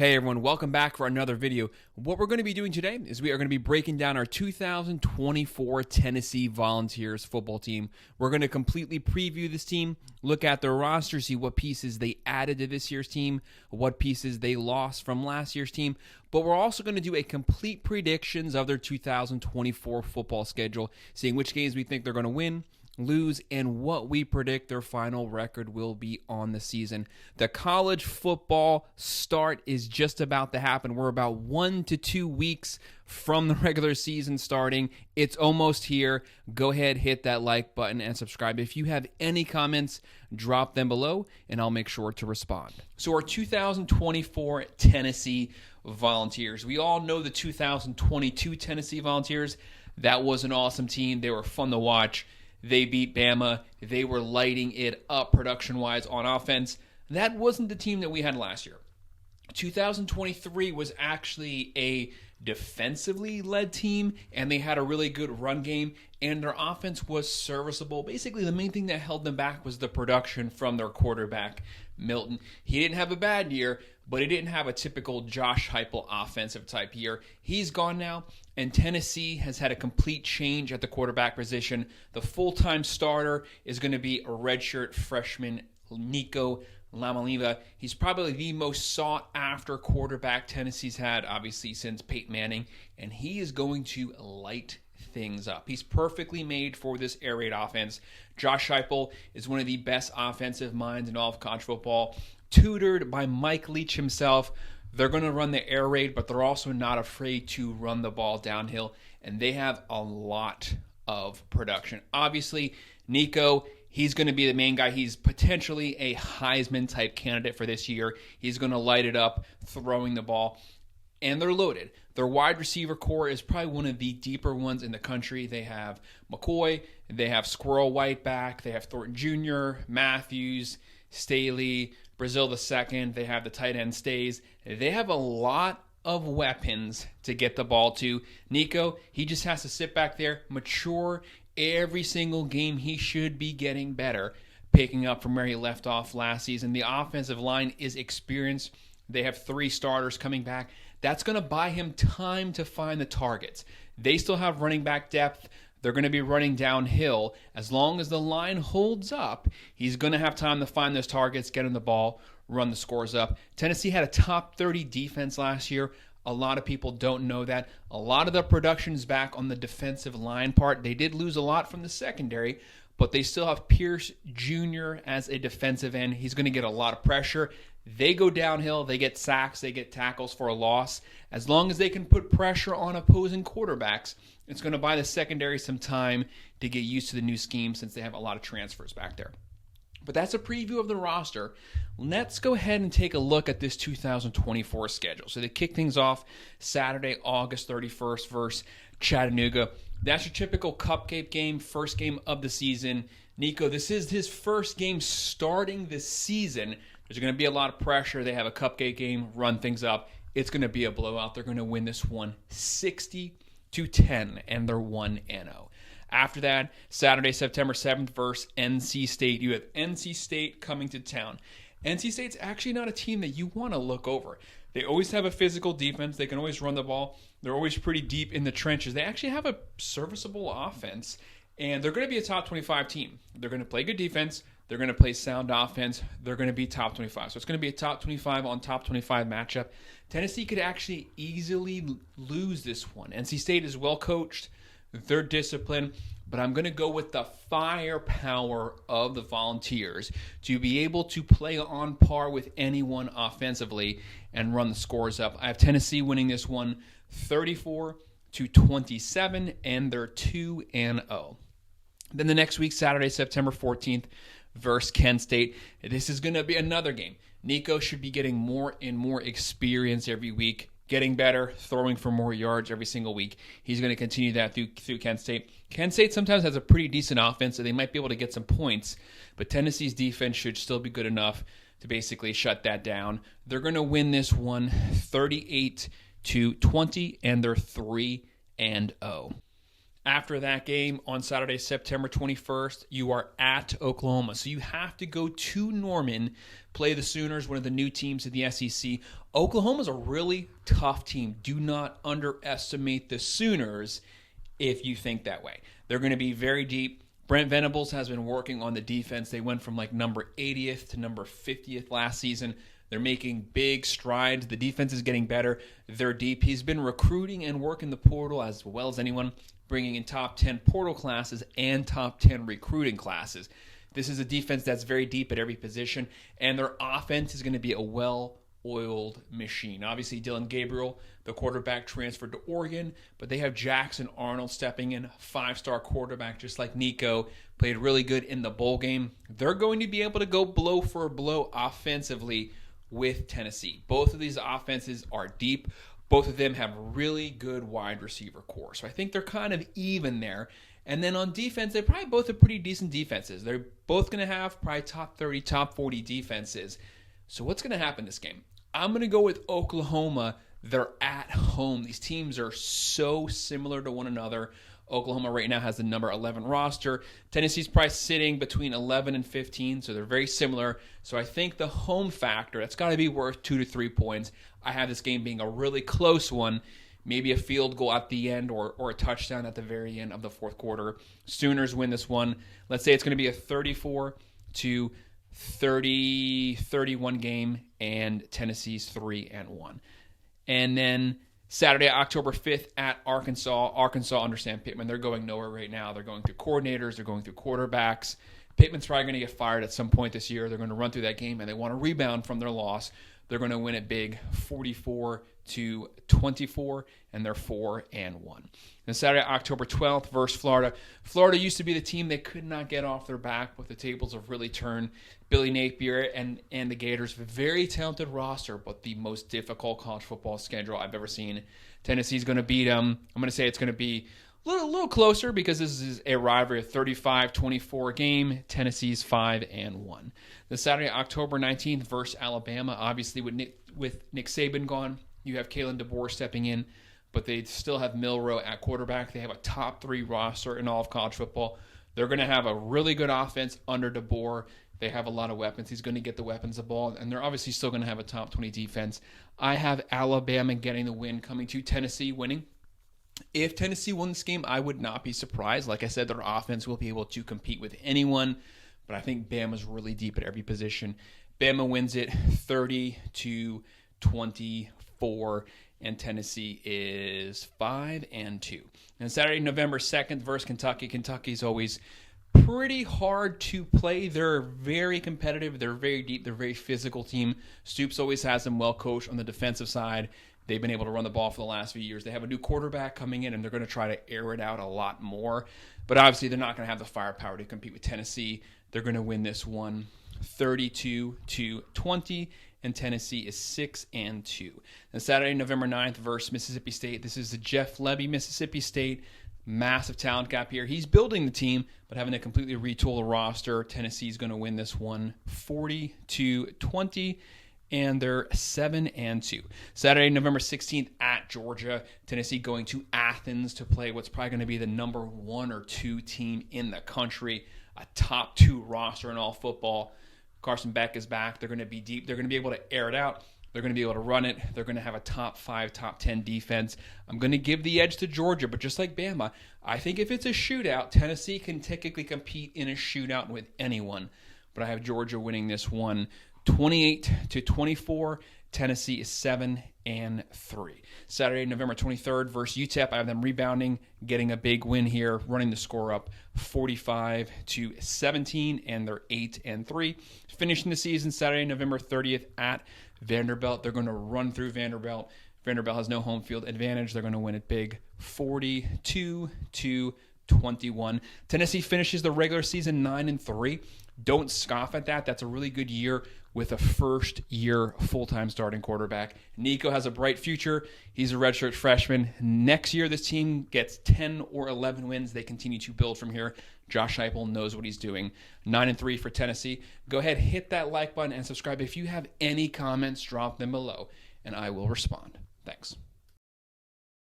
Hey everyone, welcome back for another video. What we're going to be doing today is we are going to be breaking down our 2024 Tennessee Volunteers football team. We're going to completely preview this team, look at their roster, see what pieces they added to this year's team, what pieces they lost from last year's team, but we're also going to do a complete predictions of their 2024 football schedule, seeing which games we think they're going to win, lose, and what we predict their final record will be on the season. The college football start is just about to happen. We're about 1 to 2 weeks from the regular season starting. It's almost here. Go ahead, hit that like button and subscribe. If you have any comments, drop them below and I'll make sure to respond. So our 2024 Tennessee Volunteers. We all know the 2022 Tennessee Volunteers. That was an awesome team. They were fun to watch. They beat Bama. They were lighting it up production-wise on offense. That wasn't the team that we had last year. 2023 was actually a defensively led team, and they had a really good run game, and their offense was serviceable. Basically, the main thing that held them back was the production from their quarterback, Milton. He didn't have a bad year, but he didn't have a typical Josh Heupel offensive type year. He's gone now, and Tennessee has had a complete change at the quarterback position. The full-time starter is going to be a redshirt freshman, Nico Lamaliva. He's probably the most sought-after quarterback Tennessee's had, obviously, since Peyton Manning, and he is going to light things up. He's perfectly made for this air raid offense. Josh Heupel is one of the best offensive minds in all of college football, tutored by Mike Leach himself. They're going to run the air raid, but they're also not afraid to run the ball downhill, and they have a lot of production. Obviously, Nico, he's going to be the main guy. He's potentially a Heisman-type candidate for this year. He's going to light it up throwing the ball, and they're loaded. Their wide receiver core is probably one of the deeper ones in the country. They have McCoy, they have Squirrel White back, they have Thornton Jr., Matthews, Staley, Brazil II, they have the tight end Stays. They have a lot of weapons to get the ball to. Nico, he just has to sit back there, mature. Every single game he should be getting better, picking up from where he left off last season. The offensive line is experienced. They have 3 starters coming back. That's going to buy him time to find the targets. They still have running back depth. They're going to be running downhill. As long as the line holds up, he's going to have time to find those targets, get him the ball, run the scores up. Tennessee had a top 30 defense last year. A lot of people don't know that. A lot of the production is back on the defensive line part. They did lose a lot from the secondary, but they still have Pierce Jr. as a defensive end. He's going to get a lot of pressure. They go downhill. They get sacks. They get tackles for a loss. As long as they can put pressure on opposing quarterbacks, it's going to buy the secondary some time to get used to the new scheme since they have a lot of transfers back there. But that's a preview of the roster. Let's go ahead and take a look at this 2024 schedule. So they kick things off Saturday, August 31st versus Chattanooga. That's your typical cupcake game, first game of the season. Nico, this is his first game starting this season. There's going to be a lot of pressure. They have a cupcake game, run things up. It's going to be a blowout. They're going to win this one 60-10, and they're 1-0. After that, Saturday, September 7th versus NC State. You have NC State coming to town. NC State's actually not a team that you want to look over. They always have a physical defense. They can always run the ball. They're always pretty deep in the trenches. They actually have a serviceable offense, and they're going to be a top 25 team. They're going to play good defense. They're going to play sound offense. They're going to be top 25. So it's going to be a top 25 on top 25 matchup. Tennessee could actually easily lose this one. NC State is well coached. They're disciplined, but I'm going to go with the firepower of the Volunteers to be able to play on par with anyone offensively and run the scores up. I have Tennessee winning this one 34-27, and they're 2-0. Then the next week, Saturday, September 14th, versus Kent State. This is going to be another game. Nico should be getting more and more experience every week, getting better, throwing for more yards every single week. He's going to continue that through Kent State. Kent State sometimes has a pretty decent offense, so they might be able to get some points, but Tennessee's defense should still be good enough to basically shut that down. They're going to win this one 38-20, and they're 3-0. After that game on Saturday, September 21st, you are at Oklahoma. So you have to go to Norman, play the Sooners, one of the new teams in the SEC. Oklahoma's a really tough team. Do not underestimate the Sooners if you think that way. They're going to be very deep. Brent Venables has been working on the defense. They went from like number 80th to number 50th last season. They're making big strides. The defense is getting better. They're deep. He's been recruiting and working the portal as well as anyone, bringing in top 10 portal classes and top 10 recruiting classes. This is a defense that's very deep at every position, and their offense is going to be a well-oiled machine. Obviously, Dillon Gabriel, the quarterback, transferred to Oregon, but they have Jackson Arnold stepping in, five-star quarterback, just like Nico, played really good in the bowl game. They're going to be able to go blow for blow offensively with Tennessee. Both of these offenses are deep. Both of them have really good wide receiver core. So I think they're kind of even there. And then on defense, they probably both have pretty decent defenses. They're both going to have probably top 30, top 40 defenses. So what's going to happen this game? I'm going to go with Oklahoma. They're at home. These teams are so similar to one another. Oklahoma right now has the number 11 roster. Tennessee's probably sitting between 11 and 15, so they're very similar. So I think the home factor, that's got to be worth 2 to 3 points. I have this game being a really close one, maybe a field goal at the end or a touchdown at the very end of the fourth quarter. Sooners win this one. Let's say it's going to be a 34 to 31 game, and Tennessee's 3-1. And then Saturday, October 5th at Arkansas. Arkansas under Sam Pittman. They're going nowhere right now. They're going through coordinators. They're going through quarterbacks. Pittman's probably going to get fired at some point this year. They're going to run through that game, and they want to rebound from their loss. They're going to win it big, 44-24, and they're 4-1. Then Saturday, October 12th versus Florida. Florida used to be the team they could not get off their back, but the tables have really turned. Billy Napier and the Gators, very talented roster, but the most difficult college football schedule I've ever seen. Tennessee's going to beat them. I'm going to say it's going to be a little closer because this is a rivalry, a 35-24 game. Tennessee's 5-1. The Saturday, October 19th versus Alabama. Obviously, with Nick Saban gone, you have Kalen Deboer stepping in, but they still have Milroe at quarterback. They have a top 3 roster in all of college football. They're going to have a really good offense under DeBoer. They have a lot of weapons. He's going to get the weapons of ball, and they're obviously still going to have a top 20 defense. I have Alabama getting the win, coming to Tennessee winning. If Tennessee won this game, I would not be surprised. Like I said, their offense will be able to compete with anyone, but I think Bama's really deep at every position. Bama wins it 30-24, and Tennessee is 5-2. And Saturday, November 2nd versus Kentucky. Kentucky's always pretty hard to play. They're very competitive. They're very deep. They're a very physical team. Stoops always has them well coached on the defensive side. They've been able to run the ball for the last few years. They have a new quarterback coming in, and they're going to try to air it out a lot more. But obviously, they're not going to have the firepower to compete with Tennessee. They're going to win this one 32-20, and Tennessee is 6-2. And Saturday, November 9th versus Mississippi State. This is the Jeff Lebby Mississippi State. Massive talent gap here. He's building the team, but having to completely retool the roster. Tennessee's going to win this one 40-20, and they're 7-2. Saturday, November 16th at Georgia. Tennessee going to Athens to play what's probably going to be the number 1 or 2 team in the country, a top 2 roster in all football. Carson Beck is back. They're going to be deep. They're going to be able to air it out. They're going to be able to run it. They're going to have a top 5, top 10 defense. I'm going to give the edge to Georgia, but just like Bama, I think if it's a shootout, Tennessee can technically compete in a shootout with anyone. But I have Georgia winning this one 28-24. Tennessee is 7-3. Saturday, November 23rd versus UTEP. I have them rebounding, getting a big win here, running the score up 45-17, and they're 8-3. Finishing the season Saturday, November 30th at Vanderbilt. They're going to run through Vanderbilt. Vanderbilt has no home field advantage. They're going to win it big 42-21. Tennessee finishes the regular season 9-3. Don't scoff at that. That's a really good year with a first-year full-time starting quarterback. Nico has a bright future. He's a redshirt freshman. Next year, this team gets 10 or 11 wins. They continue to build from here. Josh Heupel knows what he's doing. 9-3 for Tennessee. Go ahead, hit that like button and subscribe. If you have any comments, drop them below, and I will respond. Thanks.